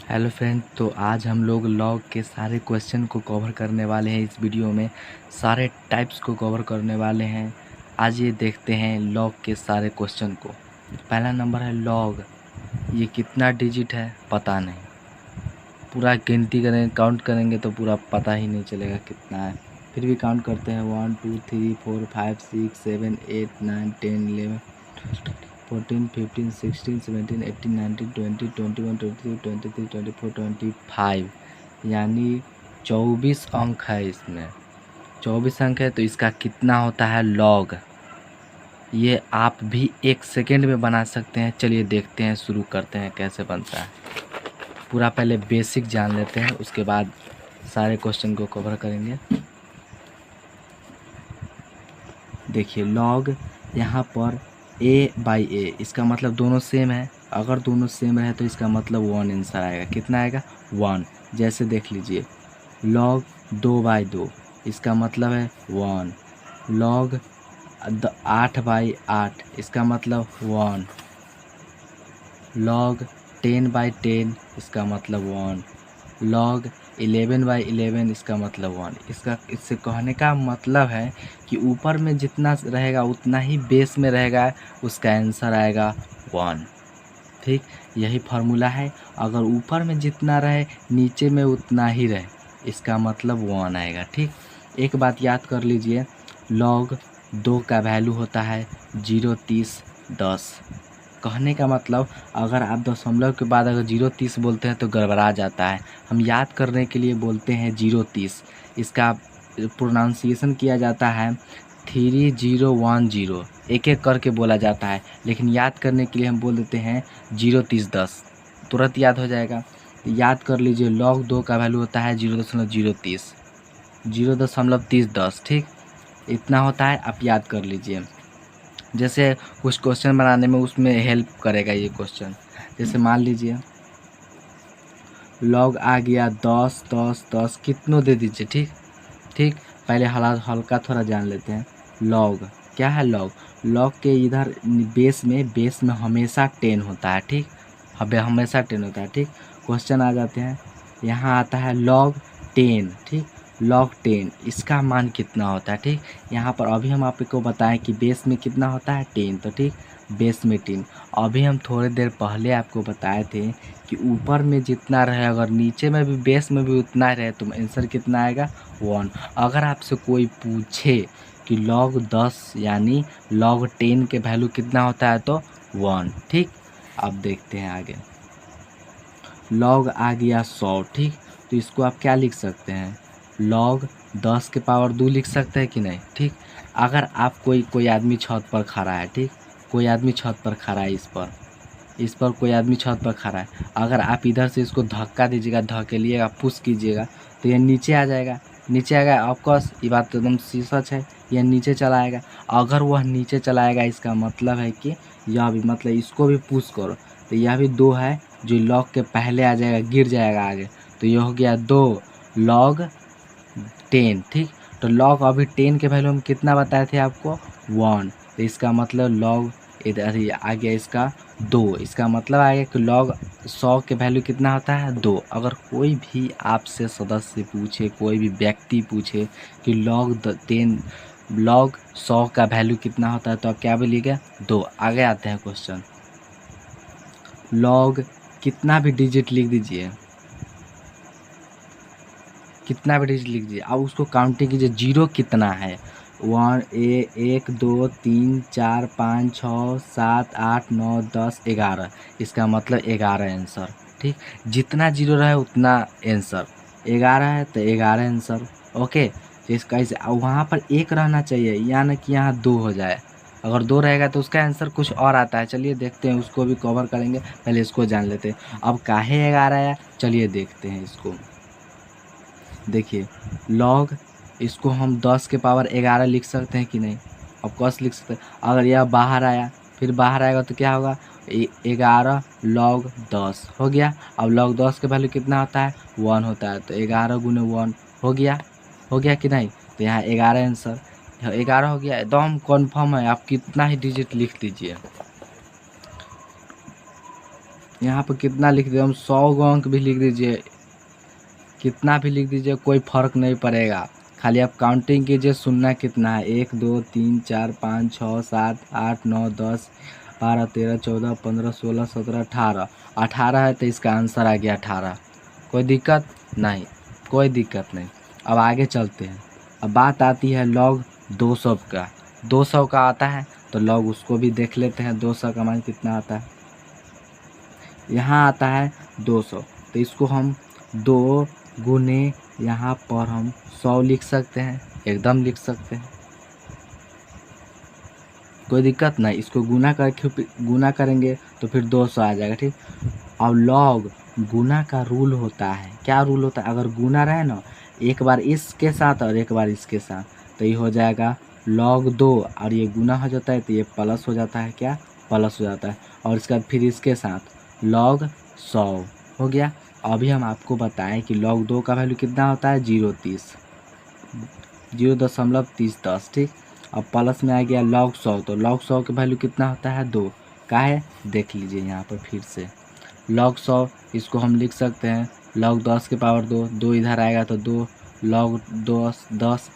Hello friend, तो आज हम लोग लॉग के सारे क्वेश्चन को कवर करने वाले हैं। इस वीडियो में सारे टाइप्स को कवर करने वाले हैं। आज ये देखते हैं लॉग के सारे क्वेश्चन को। पहला नंबर है लॉग। ये कितना डिजिट है पता नहीं, पूरा गिनती करेंगे, काउंट करेंगे तो पूरा पता ही नहीं चलेगा कितना है। फिर भी काउंट करते हैं 1 2 3 4 5 6 7 8 9 10 11 14 15 16 17 18 19 20 21 22 23 24 25, यानी 24 अंक है। इसमें 24 अंक है, तो इसका कितना होता है लॉग, ये आप भी 1 सेकेंड में बना सकते हैं। चलिए देखते हैं, शुरू करते हैं कैसे बनता है। पूरा पहले बेसिक जान लेते हैं, उसके बाद सारे क्वेश्चन को कवर करेंगे। देखिए लॉग यहाँ पर a/a, इसका मतलब दोनों सेम है। अगर दोनों सेम रहे तो इसका मतलब 1 आंसर आएगा। कितना आएगा 1। जैसे देख लीजिए लॉग 2/2, इसका मतलब है 1। लॉग 8/8, इसका मतलब 1। लॉग 10/10, इसका मतलब 1। लॉग 11/11, इसका मतलब 1। इससे कहने का मतलब है कि ऊपर में जितना रहेगा उतना ही बेस में रहेगा, उसका आंसर आएगा 1। ठीक, यही फार्मूला है। अगर ऊपर में जितना रहे नीचे में उतना ही रहे, इसका मतलब 1 आएगा। ठीक, एक बात याद कर लीजिए, लॉग 2 का वैल्यू होता है 0 30 10। कहने का मतलब अगर आप दशमलव के बाद अगर 0 30 बोलते हैं तो गड़बड़ा जाता है। हम याद करने के लिए बोलते हैं 0 30। इसका प्रोनाउंसिएशन किया जाता है 3010, एक एक करके बोला जाता है, लेकिन याद करने के लिए हम बोल देते हैं 0 30 10, तुरंत याद हो जाएगा। याद कर लीजिए लॉग 2 का वैल्यू होता है 0.030, 0.30 10। ठीक, इतना होता है, आप याद कर लीजिए। जैसे कुछ क्वेश्चन बनाने में उसमें हेल्प करेगा ये क्वेश्चन। जैसे मान लीजिए लॉग आ गया 10 10 10, कितनों दे दीजिए। ठीक ठीक, पहले हल्का थोड़ा जान लेते हैं। लॉग क्या है, लॉग के इधर बेस में हमेशा 10 होता है। ठीक, हमेशा 10 होता है। ठीक, क्वेश्चन आ जाते हैं, यहाँ आता है लॉग 10। ठीक, लॉग 10 इसका मान कितना होता है। ठीक, यहाँ पर अभी हम आपको बताएं कि बेस में कितना होता है 10, तो ठीक बेस में 10। अभी हम थोड़ी देर पहले आपको बताए थे कि ऊपर में जितना रहे अगर नीचे में भी बेस में भी उतना रहे तो आंसर कितना आएगा 1। अगर आपसे कोई पूछे कि लॉग 10 यानी लॉग 10 के वैल्यू कितना होता है तो 1। ठीक, अब देखते हैं आगे। लॉग आ गया 100। ठीक, तो इसको आप क्या लिख सकते हैं, लॉग 10 के पावर 2 लिख सकते हैं कि नहीं। ठीक, अगर आप कोई आदमी छत पर खड़ा है। ठीक, कोई आदमी छत पर खड़ा है, इस पर कोई आदमी छत पर खड़ा है। अगर आप इधर से इसको धक्का दीजिएगा, धकेलिएगा, पुश कीजिएगा तो ये नीचे आ जाएगा। नीचे आएगा, ऑफकोर्स ये बात तो एकदम सच है, यह नीचे चला आएगा। अगर वह नीचे चला आएगा इसका मतलब है कि यह भी, मतलब इसको भी पुश करो तो यह भी 2 है, जो लॉग के पहले आ जाएगा, गिर जाएगा आगे, तो यह हो गया 2 लॉग 10। ठीक, तो लॉग अभी 10 के वैल्यू हम कितना बताए थे आपको 1, तो इसका मतलब लॉग इधर ही आ गया इसका 2। इसका मतलब आ गया कि लॉग 100 के वैल्यू कितना होता है 2। अगर कोई भी आपसे सदस्य पूछे, कोई भी व्यक्ति पूछे कि लॉग 100 का वैल्यू कितना होता है तो आप क्या बोलिएगा 2। आगे आते हैं क्वेश्चन, लॉग कितना भी डिजिट लिख दीजिए, कितना भी डिजिट लिख दीजिए, अब उसको काउंटिंग कीजिए, जीरो कितना है 1 2 3 4 5 6 7 8 9 10 11, इसका मतलब 11 आंसर। ठीक, जितना जीरो रहे उतना आंसर, 11 है तो 11 आंसर। ओके, तो इसका इसे वहाँ पर 1 रहना चाहिए, यानी कि यहाँ 2 हो जाए। अगर 2 रहेगा तो उसका आंसर कुछ और आता है। चलिए देखते हैं, उसको भी कवर करेंगे, पहले इसको जान लेते हैं। अब काहे 11 है, चलिए देखते हैं इसको। देखिए लॉग, इसको हम 10 के पावर 11 लिख सकते हैं कि नहीं, ऑफकोर्स लिख सकते हैं। अगर यह बाहर आया, फिर बाहर आएगा तो क्या होगा 11 लॉग 10 हो गया। अब लॉग 10 के वैल्यू कितना होता है 1 होता है, तो 11 गुने 1 हो गया कि नहीं, तो यहाँ 11 आंसर, 11 हो गया, एकदम कन्फर्म है। आप कितना ही डिजिट लिख लीजिए। यहाँ पर कितना लिख दिए हम, 100 अंक भी लिख दीजिए, कितना भी लिख दीजिए, कोई फ़र्क नहीं पड़ेगा। खाली आप काउंटिंग कीजिए, सुनना कितना है। 1 2 3 4 5 6 7 8 9 10 12 13 14 15 16 17 18, 18 है तो इसका आंसर आ गया 18। कोई दिक्कत नहीं, कोई दिक्कत नहीं। अब आगे चलते हैं। अब बात आती है लॉग 200 का। 200 का आता है तो लॉग उसको भी देख लेते हैं। 200 का मान कितना आता है, यहाँ आता है 200, तो इसको हम 2 गुने यहाँ पर हम 100 लिख सकते हैं, एकदम लिख सकते हैं, कोई दिक्कत नहीं। इसको गुना करेंगे तो फिर 200 आ जाएगा, ठीक। अब लॉग गुना का रूल होता है, क्या रूल होता है, अगर गुना रहे ना एक बार इसके साथ और एक बार इसके साथ, तो ये हो जाएगा log 2, और ये गुना हो जाता है तो ये प्लस हो जाता है, क्या प्लस हो जाता है। और इसके बाद फिर इसके साथ log 100 हो गया। अभी हम आपको बताएं कि log 2 का वैल्यू कितना होता है, 0.30, 0.3010, ठीक। अब प्लस में आ गया log 100, तो log 100 का वैल्यू कितना होता है, 2 का है, देख लीजिए यहाँ पर फिर से log 100, इसको हम लिख सकते हैं log 10 के पावर 2, 2 इधर आएगा तो 2 log 10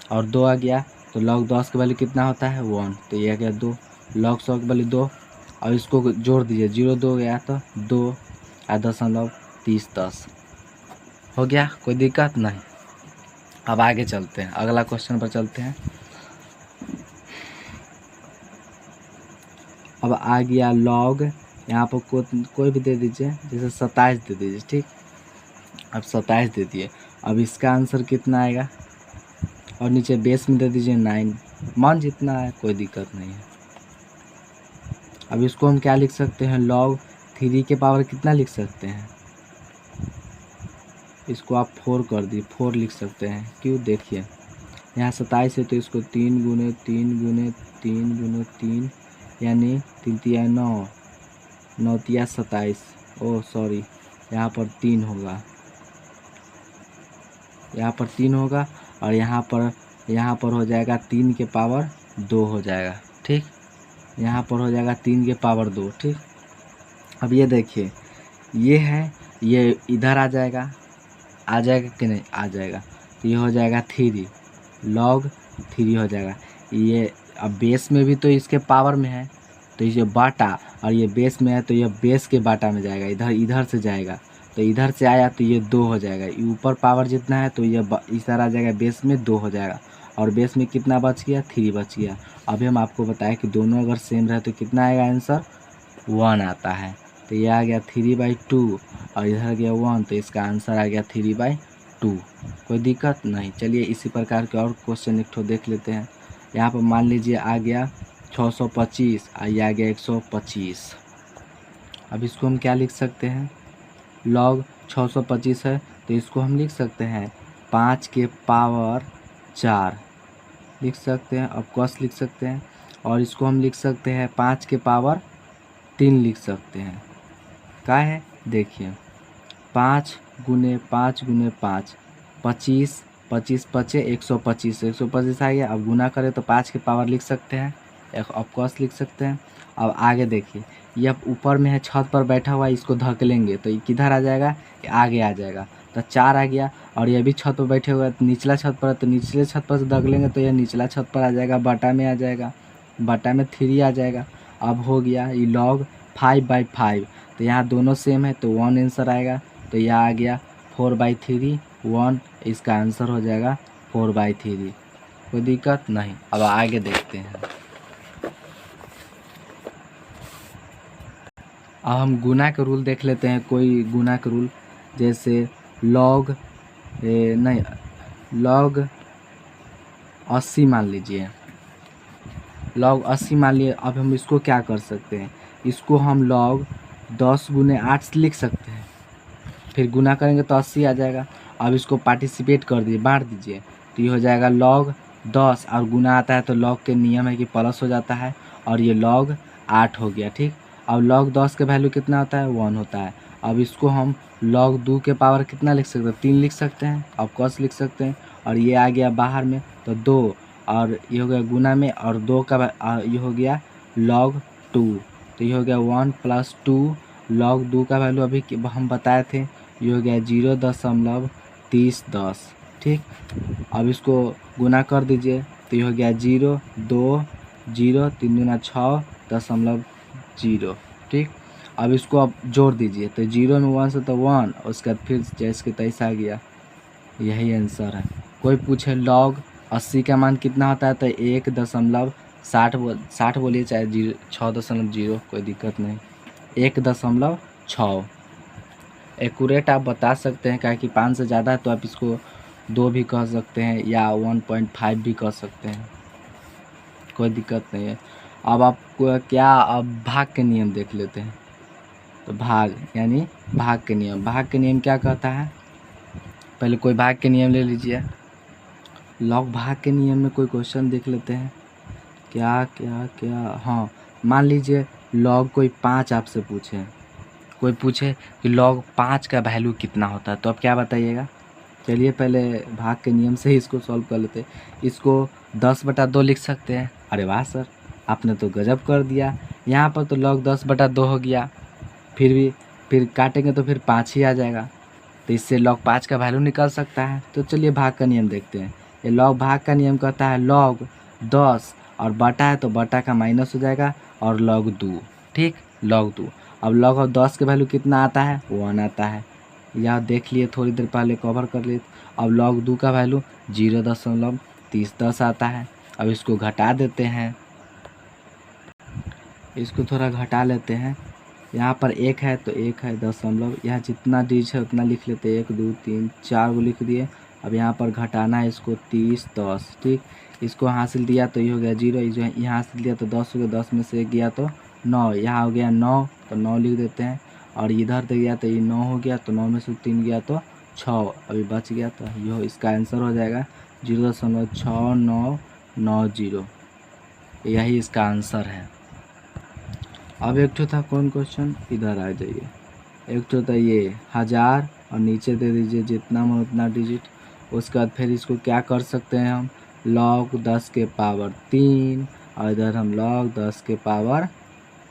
और 2 आ गया, तो log 10 का वैल्यू कितना होता है, 1, तो ये आ गया 2, log 100 का वैल्यू 2, और इसको जोड़ दीजिए, 0 2 गया तो 2 और 0.3010 हो गया, कोई दिक्कत नहीं। अब आगे चलते हैं, अगला क्वेश्चन पर चलते हैं। अब आ गया log, यहाँ पर कोई भी दे दीजिए, जैसे 27 दे दीजिए, ठीक। अब 27 दे दिए, अब इसका आंसर कितना आएगा, और नीचे बेस में दे दीजिए 9, मान जितना है कोई दिक्कत नहीं है। अब इसको हम क्या लिख सकते हैं, log 3 के पावर कितना लिख सकते हैं, इसको आप 4 कर दिए, 4 लिख सकते हैं, क्यों, देखिए यहाँ 27 है तो इसको 3 गुने 3 गुने 3 गुने 3 यानी 3 तिया 9, 9 तिया 27, ओह सॉरी, यहाँ पर 3 होगा, यहाँ पर 3 होगा, और यहाँ पर हो जाएगा 3 के पावर 2 हो जाएगा, ठीक। यहाँ पर हो जाएगा 3 के पावर 2, ठीक। अब ये देखिए, ये है, ये इधर आ जाएगा कि नहीं, आ जाएगा, तो ये हो जाएगा 3 log 3 हो जाएगा। ये अब बेस में भी तो इसके पावर में है, तो ये बाटा, और ये बेस में है तो ये बेस के बाटा में जाएगा, इधर से जाएगा, तो इधर से आया तो ये 2 हो जाएगा, ऊपर पावर जितना है तो ये इधर आ जाएगा, बेस में 2 हो जाएगा, और बेस में कितना बच गया, 3 बच गया। अभी हम आपको बताएं कि दोनों अगर सेम रहे तो कितना आएगा आंसर, 1 आता है, तो ये आ गया 3/2, और इधर गया 1, तो इसका आंसर आ गया 3/2, कोई दिक्कत नहीं। चलिए इसी प्रकार के और क्वेश्चन एक ठो देख लेते हैं। यहाँ पर मान लीजिए आ गया 625, ये आ गया 125। अब इसको हम क्या लिख सकते हैं, log 625 है तो इसको हम लिख सकते हैं 5 के पावर 4 लिख सकते हैं, अब कॉस लिख सकते हैं, और इसको हम लिख सकते हैं 5 के पावर 3 लिख सकते हैं। क्या है, देखिए 5 गुने 5 गुने 5, 25, 25 पचे 125, 125 आ गया। अब गुना करें तो 5 के पावर लिख सकते हैं, ऑफकोर्स लिख सकते हैं। अब आगे देखिए, ये ऊपर में है, छत पर बैठा हुआ है, इसको धकेलेंगे तो ये किधर आ जाएगा, ये आगे आ जाएगा, तो 4 आ गया। और ये भी छत पर बैठे हुए हैं, तो निचला छत पर है, तो निचले छत पर से धकेलेंगे तो ये निचला छत पर आ जाएगा, बटा में आ जाएगा, बटा में 3 आ जाएगा। अब हो गया ये log 5/5, तो यहाँ दोनों सेम है तो 1 आंसर आएगा, तो यह आ गया 4/3, 1, इसका आंसर हो जाएगा 4/3, कोई दिक्कत नहीं। अब आगे देखते हैं। अब हम गुना के रूल देख लेते हैं, कोई गुना के रूल, जैसे log 80 मान लीजिए, log 80 मान लिए। अब हम इसको क्या कर सकते हैं, इसको हम log 10 गुने 8 लिख सकते हैं, फिर गुना करेंगे तो 80 आ जाएगा। अब इसको पार्टिसिपेट कर दीजिए, बांट दीजिए, तो ये हो जाएगा log 10, और गुना आता है तो log के नियम है कि प्लस हो जाता है, और ये log 8 हो गया, ठीक। अब log 10 के वैल्यू कितना होता है, 1 होता है। अब इसको हम log 2 के पावर कितना लिख सकते हैं, 3 लिख सकते हैं, अब कॉस लिख सकते हैं, और ये आ गया बाहर में तो 2, और ये हो गया गुना में, और 2 का ये हो गया log 2, तो ये हो गया 1 + 2, log 2 का वैल्यू अभी हम बताए थे, ये हो गया 0.3010। ठीक, अब इसको गुना कर दीजिए तो ये हो गया 0 2 0 3 दूना 6.0। ठीक, अब इसको आप जोड़ दीजिए तो 0 में 1 से तो 1, और उसके बाद फिर जैसे कि तैसा आ गया। यही आंसर है। कोई पूछे log 80 का मान कितना होता है तो 1.60 बोलिए, चाहे 6.0, कोई दिक्कत नहीं, 1.6 एक्यूरेट आप बता सकते हैं। क्या कि 5 से ज़्यादा है तो आप इसको 2 भी कह सकते हैं या 1.5 भी कह सकते हैं, कोई दिक्कत नहीं है। अब आपको क्या, अब भाग के नियम देख लेते हैं। तो भाग यानी भाग के नियम, भाग के नियम क्या कहता है, पहले कोई भाग के नियम ले लीजिए। लॉग भाग के नियम में कोई क्वेश्चन देख लेते हैं। क्या क्या क्या, हाँ, मान लीजिए लॉग कोई 5 आपसे पूछे, कोई पूछे कि log 5 का वैल्यू कितना होता है, तो आप क्या बताइएगा। चलिए पहले भाग के नियम से ही इसको सॉल्व कर लेते हैं। इसको 10/2 लिख सकते हैं। अरे वाह सर, आपने तो गजब कर दिया। यहाँ पर तो log 10/2 हो गया, फिर काटेंगे तो फिर 5 ही आ जाएगा, तो इससे log 5 का वैल्यू निकल सकता है। तो चलिए भाग का नियम देखते हैं। ये log भाग का नियम कहता है log 10 और बटा है तो बटा का माइनस हो जाएगा, और log 2। ठीक, log 2। अब log 10 के वैल्यू कितना आता है, 1 आता है। यह देख लिए, थोड़ी देर पहले कवर कर लिए। अब log 2 का वैल्यू 0.3010 आता है। अब इसको घटा देते हैं, इसको थोड़ा घटा लेते हैं। यहाँ पर 1 है तो 1 है दशमलव, यहाँ जितना डिजिट है उतना लिख लेते हैं, 1 2 3 4 को लिख दिए। अब यहाँ पर घटाना है इसको 30 10। ठीक, इसको हासिल दिया तो ये हो गया 0, यहाँ हासिल दिया तो 10 हो गया, 10 में से 1 गया तो 9, यहाँ हो गया 9 तो 9 लिख देते हैं। और इधर दे गया तो ये 9 हो गया, तो 9 में से 3 गया तो 6, अभी बच गया, तो ये इसका आंसर हो जाएगा 0.6990। यही इसका आंसर है। अब एक तो था कौन क्वेश्चन, इधर आ जाइए। एक तो था ये 1000 और नीचे दे दीजिए जितना मन उतना डिजिट। उसके बाद फिर इसको क्या कर सकते हैं हम, log 10 के पावर 3 और इधर हम log 10 के पावर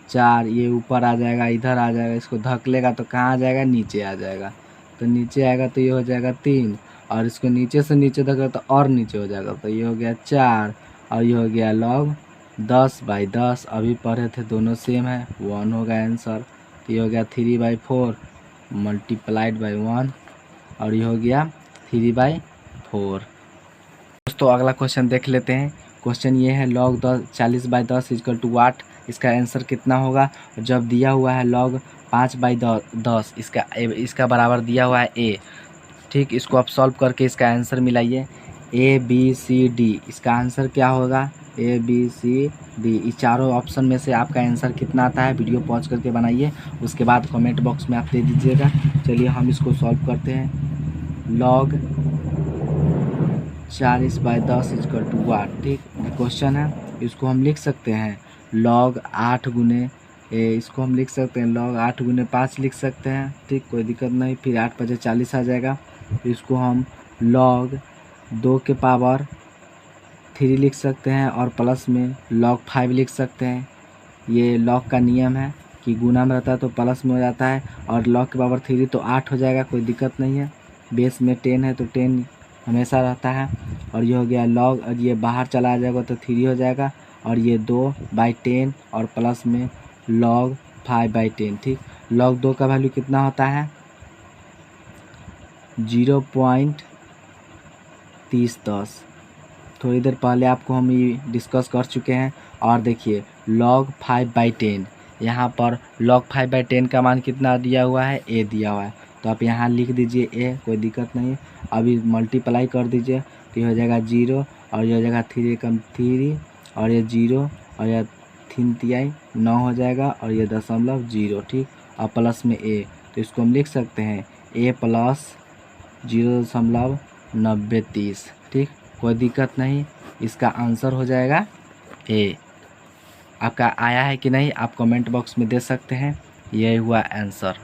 4, ये ऊपर आ जाएगा, इधर आ जाएगा। इसको धकेलेगा तो कहाँ आ जाएगा, नीचे आ जाएगा। तो नीचे आएगा तो ये हो जाएगा 3, और इसको नीचे से नीचे धकेला तो और नीचे हो जाएगा, तो ये हो गया 4, और ये हो गया log 10/10। अभी पढ़े थे दोनों सेम है, 1 होगा आंसर। तो ये हो गया 3/4 मल्टीप्लाइड बाई 1, और ये हो गया 3/4। दोस्तों अगला क्वेश्चन देख लेते हैं। क्वेश्चन ये है log 40/10 इक्वल टू वाट, इसका आंसर कितना होगा। जब दिया हुआ है log 5/10, इसका बराबर दिया हुआ है a। ठीक, इसको आप सॉल्व करके इसका आंसर मिलाइए, ABCD। इसका आंसर क्या होगा, ABCD। इस चारों ऑप्शन में से आपका आंसर कितना आता है, वीडियो पॉज करके बनाइए, उसके बाद कमेंट बॉक्स में आप दे दीजिएगा। चलिए हम इसको सॉल्व करते हैं। log 40/10 इक्वल टू वाट। ठीक, क्वेश्चन है, इसको हम लिख सकते हैं log 8 गुने, इसको हम लिख सकते हैं log 8 गुने 5 लिख सकते हैं। ठीक, कोई दिक्कत नहीं। फिर 8 × 40 आ जाएगा। इसको हम log 2 के पावर 3 लिख सकते हैं, और प्लस में log 5 लिख सकते हैं। ये log का नियम है कि गुना में रहता है तो प्लस में हो जाता है, और log के पावर 3 तो 8 हो जाएगा, कोई दिक्कत नहीं है। बेस में 10 है तो 10 हमेशा रहता है। और ये हो गया log, और ये बाहर चला जाएगा तो 3 हो जाएगा, और ये 2/10 और प्लस में log 5/10। ठीक, log 2 का वैल्यू कितना होता है, 0.3010। थोड़ी देर पहले आपको हम ये डिस्कस कर चुके हैं। और देखिए log 5/10, यहाँ पर log 5/10 का मान कितना दिया हुआ है, a दिया हुआ है, तो आप यहाँ लिख दीजिए a, कोई दिक्कत नहीं है। अभी मल्टीप्लाई कर दीजिए तो ये हो जाएगा 0, और ये हो जाएगा 3 एकम 3, और ये 0, और यह 3 तिहाई 9 हो जाएगा, और ये 0.0। ठीक, और प्लस में a, तो इसको हम लिख सकते हैं a + 0.9030। ठीक, कोई दिक्कत नहीं, इसका आंसर हो जाएगा a। आपका आया है कि नहीं आप कमेंट बॉक्स में दे सकते हैं। यही हुआ आंसर।